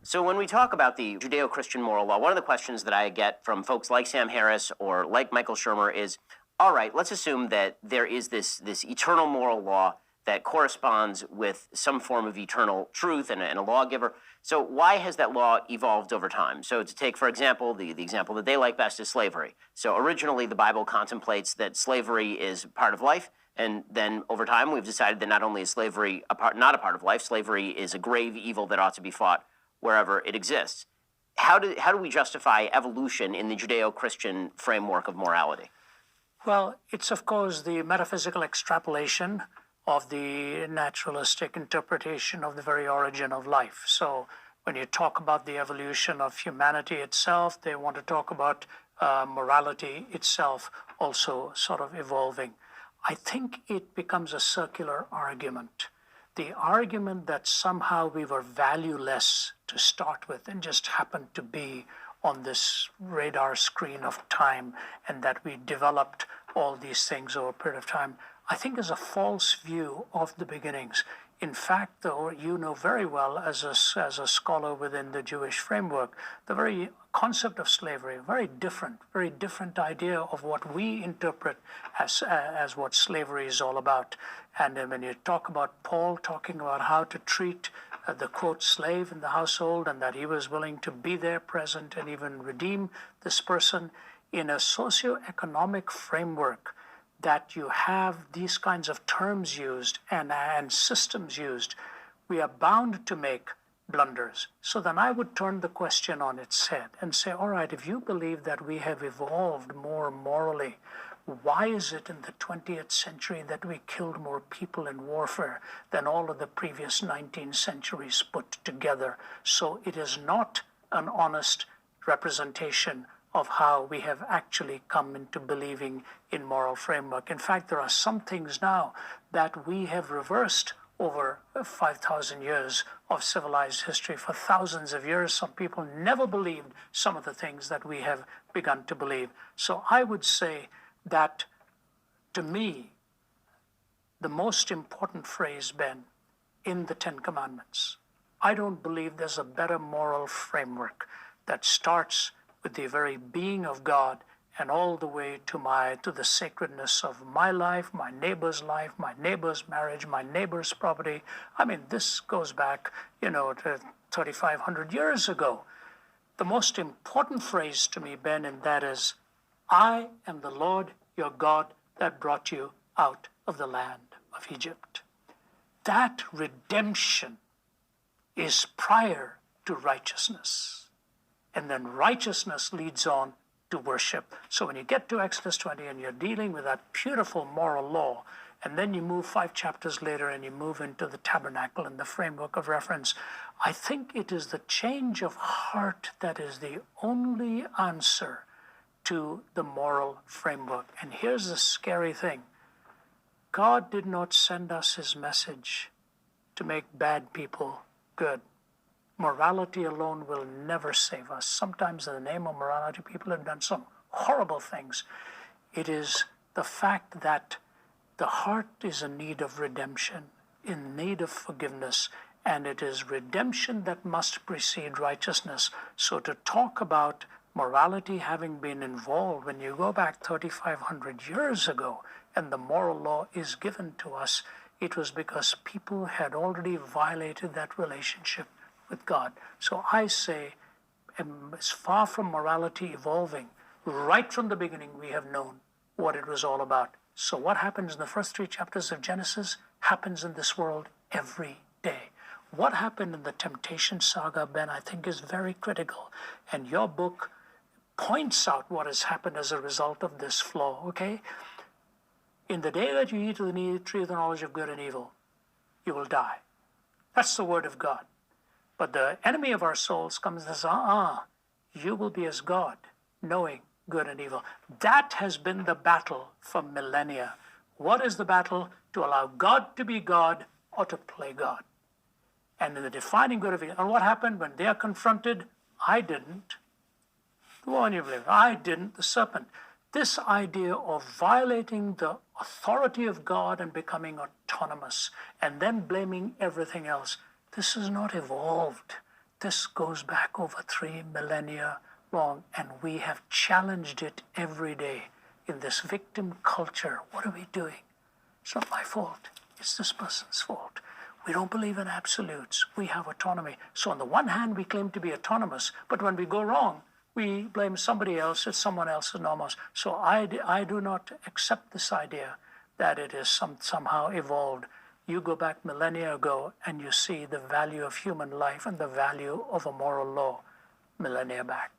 So when we talk about the Judeo-Christian moral law, one of the questions that I get from folks like Sam Harris or like Michael Shermer is, all right, let's assume that there is this eternal moral law that corresponds with some form of eternal truth and a lawgiver. So why has that law evolved over time? So to take, for example, the example that they like best is slavery. So originally the Bible contemplates that slavery is part of life, and then over time we've decided that not only is slavery not a part of life, slavery is a grave evil that ought to be fought wherever it exists. How do we justify evolution in the Judeo-Christian framework of morality? Well, it's of course the metaphysical extrapolation of the naturalistic interpretation of the very origin of life. So when you talk about the evolution of humanity itself, they want to talk about morality itself also sort of evolving. I think it becomes a circular argument. The argument that somehow we were valueless to start with and just happened to be on this radar screen of time, and that we developed all these things over a period of time, I think is a false view of the beginnings. In fact, though, you know very well as a scholar within the Jewish framework, the very concept of slavery, very different idea of what we interpret as what slavery is all about. And then when you talk about Paul talking about how to treat the quote slave in the household, and that he was willing to be there present and even redeem this person in a socioeconomic framework, that you have these kinds of terms used and systems used, we are bound to make blunders. So then I would turn the question on its head and say, all right, if you believe that we have evolved more morally, why is it in the 20th century that we killed more people in warfare than all of the previous 19 centuries put together? So it is not an honest representation of how we have actually come into believing in moral framework. In fact, there are some things now that we have reversed over 5,000 years of civilized history. For thousands of years, some people never believed some of the things that we have begun to believe. So I would say that, to me, the most important phrase, Ben, in the Ten Commandments, I don't believe there's a better moral framework that starts with the very being of God and all the way to the sacredness of my life, my neighbor's marriage, my neighbor's property. I mean, this goes back, to 3,500 years ago. The most important phrase to me, Ben, and that is, I am the Lord your God that brought you out of the land of Egypt. That redemption is prior to righteousness. And then righteousness leads on to worship. So when you get to Exodus 20 and you're dealing with that beautiful moral law, and then you move 5 chapters later and you move into the tabernacle and the framework of reference, I think it is the change of heart that is the only answer to the moral framework. And here's the scary thing. God did not send us his message to make bad people good. Morality alone will never save us. Sometimes in the name of morality, people have done some horrible things. It is the fact that the heart is in need of redemption, in need of forgiveness, and it is redemption that must precede righteousness. So to talk about morality having been involved, when you go back 3,500 years ago and the moral law is given to us, it was because people had already violated that relationship with God. So I say, as far from morality evolving, right from the beginning we have known what it was all about. So what happens in the first 3 chapters of Genesis happens in this world every day. What happened in the temptation saga, Ben, I think is very critical. And your book points out what has happened as a result of this flaw, okay? In the day that you eat of the tree of the knowledge of good and evil, you will die. That's the word of God. But the enemy of our souls comes and says, you will be as God, knowing good and evil. That has been the battle for millennia. What is the battle? To allow God to be God or to play God. And in the defining good of evil. And what happened when they are confronted? I didn't. The one you believe. I didn't, the serpent. This idea of violating the authority of God and becoming autonomous and then blaming everything else, this is not evolved. This goes back over 3 millennia long, and we have challenged it every day in this victim culture. What are we doing? It's not my fault. It's this person's fault. We don't believe in absolutes. We have autonomy. So on the one hand, we claim to be autonomous, but when we go wrong, we blame somebody else. It's someone else's autonomous. So I do not accept this idea that it is somehow evolved. You go back millennia ago and you see the value of human life and the value of a moral law millennia back.